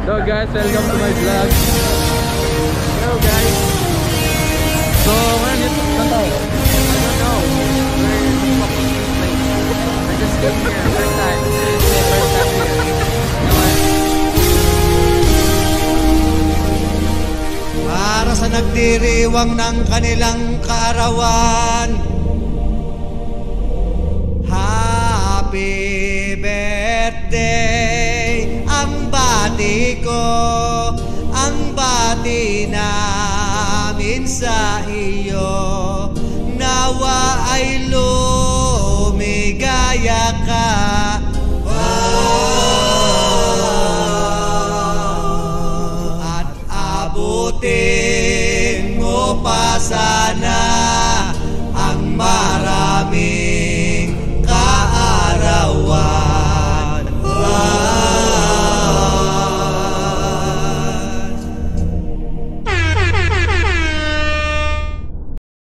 So guys, welcome to my vlog. Hello guys. So ngayon ito, saan tayo? I don't know. We're in the fucking place. I just came here first time. First time here. You know what? Para sa nagdiriwang ng kanilang kaarawan, happy birthday. Ang bati ko, ang bati namin sa iyo, nawa ay